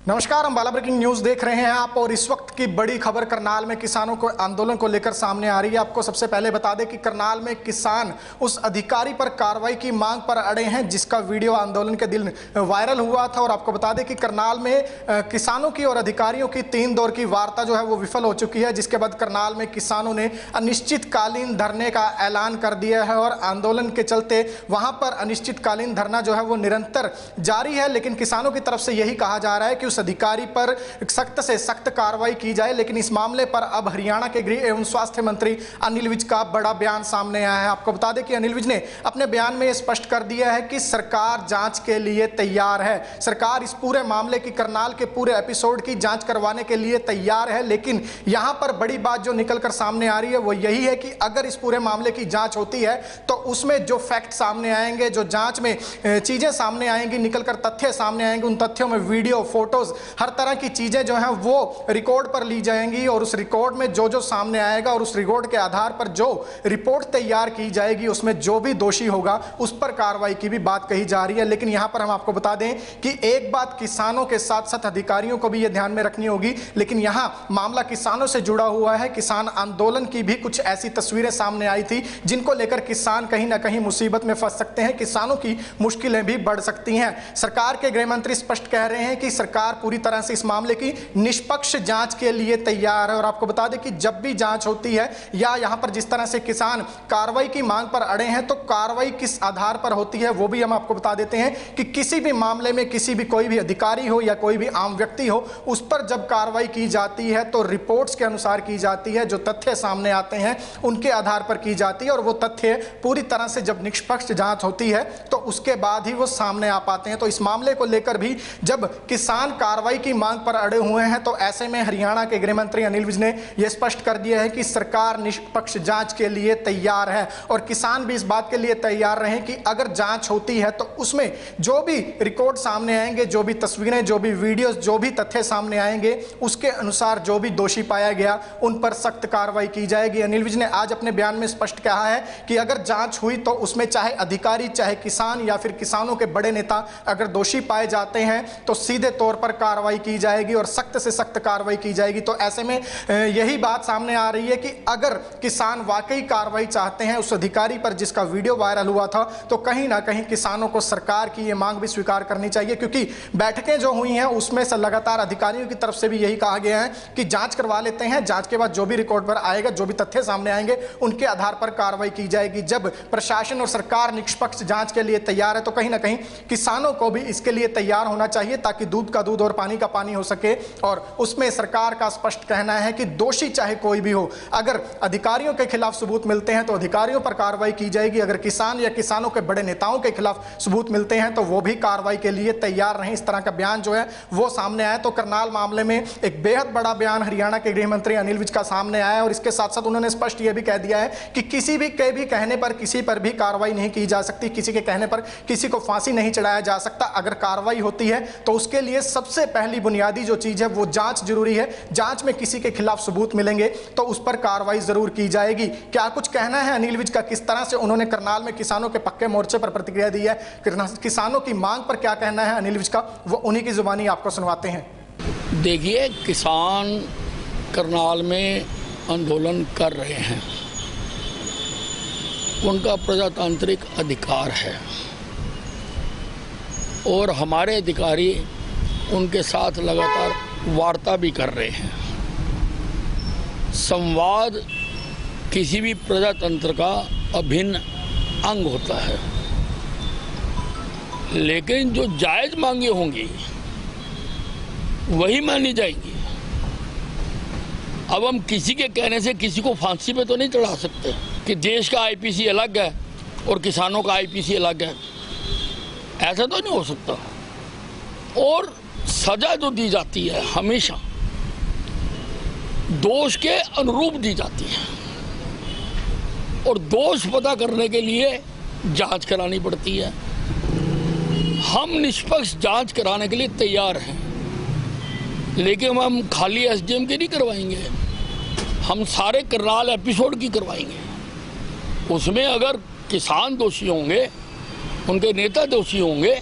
नमस्कार, हम बाला breaking news देख रहे हैं आप। और इस वक्त की बड़ी खबर करनाल में किसानों को आंदोलन को लेकर सामने आ रही है। आपको सबसे पहले बता दें कि करनाल में किसान उस अधिकारी पर कार्रवाई की मांग पर अड़े हैं जिसका वीडियो आंदोलन के दिन वायरल हुआ था। और आपको बता दें कि करनाल में किसानों की और अधिकारियों की 3 दौर की वार्ता जो है वो विफल हो चुकी है, जिसके बाद करनाल में किसानों ने अनिश्चितकालीन धरने का ऐलान कर दिया है। और आंदोलन के चलते वहां पर अनिश्चितकालीन धरना जो है वो निरंतर जारी है। लेकिन किसानों की तरफ से यही कहा जा रहा है कि अधिकारी पर सख्त से सख्त कार्रवाई की जाए। लेकिन इस मामले पर अब हरियाणा के गृह एवं स्वास्थ्य मंत्री अनिल विज का बड़ा बयान सामने आया है। आपको बता दें कि अनिल विज ने अपने बयान में स्पष्ट कर दिया है कि सरकार जांच के लिए तैयार है। सरकार इस पूरे मामले की, करनाल के पूरे एपिसोड की जांच करवाने के लिए तैयार है। लेकिन यहां पर बड़ी बात जो निकलकर सामने आ रही है वो यही है कि अगर इस पूरे मामले की जांच होती है तो उसमें जो फैक्ट सामने आएंगे, जो जांच में चीजें सामने आएंगी, निकलकर तथ्य सामने आएंगे, उन तथ्यों में वीडियो, फोटोज, हर तरह की चीजें जो हैं वो रिकॉर्ड पर ली जाएंगी। और उस रिकॉर्ड में जो जो सामने आएगा और उस रिकॉर्ड के आधार पर जो रिपोर्ट तैयार की जाएगी, उसमें जो भी दोषी होगा उस पर कार्रवाई की भी बात कही जा रही है। लेकिन यहां पर हम आपको बता दें कि एक बात किसानों के साथ साथ अधिकारियों को भी यह ध्यान में रखनी होगी। लेकिन यहां मामला किसानों से जुड़ा हुआ है। किसान आंदोलन की भी कुछ ऐसी तस्वीरें सामने आई थी जिनको लेकर किसान कहीं ना कहीं मुसीबत में फंस सकते हैं, किसानों की मुश्किलें भी बढ़ सकती हैं। सरकार के गृह मंत्री स्पष्ट कह रहे हैं कि सरकार पूरी तरह से इस मामले की निष्पक्ष जांच के लिए तैयार है। और आपको बता दें कि जब भी जांच होती है या यहां पर जिस तरह से किसान कार्रवाई की मांग पर अड़े हैं, तो कार्रवाई किस आधार पर होती है वो भी हम आपको बता देते हैं कि किसी भी मामले में किसी भी कोई भी अधिकारी हो या कोई भी आम व्यक्ति हो, उस पर जब कार्रवाई की जाती है तो रिपोर्ट्स के अनुसार की जाती है। जो तथ्य सामने आते हैं उनके आधार पर की जाती है। और वो तथ्य पूरी तरह से जब निष्पक्ष जांच होती है तो उसके बाद ही वो सामने आ पाते हैं। तो इस मामले को लेकर भी जब किसान कार्रवाई की मांग पर अड़े हुए हैं तो ऐसे में हरियाणा के गृह मंत्री अनिल विज ने यह स्पष्ट कर दिया है कि सरकार निष्पक्ष जांच के लिए तैयार है। और किसान भी इस बात के लिए तैयार रहे कि अगर जांच होती है तो उसमें जो भी रिकॉर्ड सामने आएंगे, जो भी तस्वीरें, जो भी वीडियोस, जो भी तथ्य सामने आएंगे, उसके अनुसार जो भी दोषी पाया गया उन पर सख्त कार्रवाई की जाएगी। अनिल विज ने आज अपने बयान में स्पष्ट कहा है कि अगर जांच हुई तो उसमें चाहे अधिकारी, चाहे किसान या फिर किसानों के बड़े नेता अगर दोषी पाए जाते हैं तो सीधे तौर पर कार्रवाई की जाएगी और सख्त से सख्त कार्रवाई की जाएगी। तो ऐसे में यही बात सामने आ रही है कि अगर किसान वाकई कार्रवाई चाहते हैं उस अधिकारी पर जिसका वीडियो वायरल हुआ था, तो कहीं ना कहीं किसानों को सरकार की यह मांग भी स्वीकार करनी चाहिए। क्योंकि बैठकें जो हुई हैं उसमें से लगातार अधिकारियों की तरफ से भी यही कहा गया है कि जांच करवा लेते हैं, जांच के बाद जो भी रिकॉर्ड पर आएगा, जो भी तथ्य सामने आएंगे, उनके आधार पर कार्रवाई की जाएगी। जब प्रशासन और सरकार निष्पक्ष जांच के लिए तैयार है तो कहीं ना कहीं किसानों को भी इसके लिए तैयार होना चाहिए ताकि दूध का दूध और पानी का पानी हो सके। और उसमें सरकार का स्पष्ट कहना है कि दोषी चाहे कोई भी हो, अगर अधिकारियों के खिलाफ सबूत मिलते हैं तो अधिकारियों पर कार्रवाई की जाएगी। अगर किसान या किसानों के बड़े नेताओं के खिलाफ सबूत मिलते हैं तो वो भी कार्रवाई के लिए तैयार रहें। इस तरह का बयान जो है वो सामने आया। तो करनाल मामले में एक बेहद बड़ा बयान हरियाणा के गृह मंत्री अनिल विज का सामने आया। और इसके साथ साथ उन्होंने स्पष्ट यह भी कह दिया है कि किसी भी के भी कहने पर किसी पर भी कार्रवाई नहीं की जा सकती, किसी के कहने पर किसी को फांसी नहीं चढ़ाया जा सकता। अगर कार्रवाई होती है तो उसके लिए सबसे पहली बुनियादी जो चीज है वो जांच जरूरी है। जांच में किसी के खिलाफ सबूत मिलेंगे तो उस पर कार्रवाई जरूर की जाएगी। क्या कुछ कहना है अनिल विज का, किस तरह से उन्होंने करनाल में किसानों के पक्के मोर्चे पर प्रतिक्रिया दी है, किसानों की मांग पर क्या कहना है अनिल विज का, वो उन्हीं की जुबानी आपको सुनवाते हैं। देखिए, किसान करनाल में आंदोलन कर रहे हैं, उनका प्रजातांत्रिक अधिकार है और हमारे अधिकारी उनके साथ लगातार वार्ता भी कर रहे हैं। संवाद किसी भी प्रजातंत्र का अभिन्न अंग होता है, लेकिन जो जायज़ मांगे होंगी वही मानी जाएंगी। अब हम किसी के कहने से किसी को फांसी पे तो नहीं चढ़ा सकते कि देश का आईपीसी अलग है और किसानों का आईपीसी अलग है, ऐसा तो नहीं हो सकता। और सजा जो दी जाती है हमेशा दोष के अनुरूप दी जाती है और दोष पता करने के लिए जांच करानी पड़ती है। हम निष्पक्ष जांच कराने के लिए तैयार हैं, लेकिन हम खाली एसडीएम की नहीं करवाएंगे, हम सारे करनाल एपिसोड की करवाएंगे। उसमें अगर किसान दोषी होंगे, उनके नेता दोषी होंगे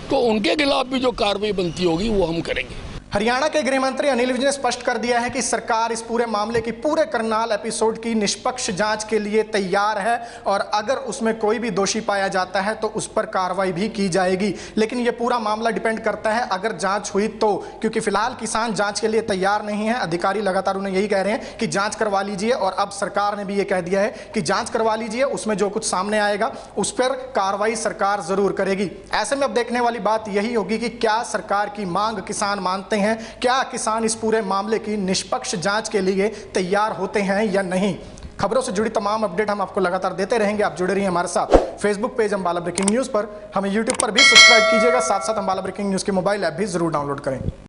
तो उनके खिलाफ भी जो कार्रवाई बनती होगी वो हम करेंगे। हरियाणा के गृह मंत्री अनिल विज ने स्पष्ट कर दिया है कि सरकार इस पूरे मामले की पूरे करनाल एपिसोड की निष्पक्ष जांच के लिए तैयार है और अगर उसमें कोई भी दोषी पाया जाता है तो उस पर कार्रवाई भी की जाएगी। लेकिन यह पूरा मामला डिपेंड करता है अगर जांच हुई तो, क्योंकि फिलहाल किसान जांच के लिए तैयार नहीं है। अधिकारी लगातार उन्हें यही कह रहे हैं कि जांच करवा लीजिए और अब सरकार ने भी ये कह दिया है कि जांच करवा लीजिए, उसमें जो कुछ सामने आएगा उस पर कार्रवाई सरकार जरूर करेगी। ऐसे में अब देखने वाली बात यही होगी कि क्या सरकार की मांग किसान मानते हैं, क्या किसान इस पूरे मामले की निष्पक्ष जांच के लिए तैयार होते हैं या नहीं। खबरों से जुड़ी तमाम अपडेट हम आपको लगातार देते रहेंगे। आप जुड़े रहिए हमारे साथ Facebook page Ambala breaking news पर, हमें यूट्यूब पर भी सब्सक्राइब कीजिएगा, साथ साथ अंबाला ब्रेकिंग न्यूज के मोबाइल ऐप भी जरूर डाउनलोड करें।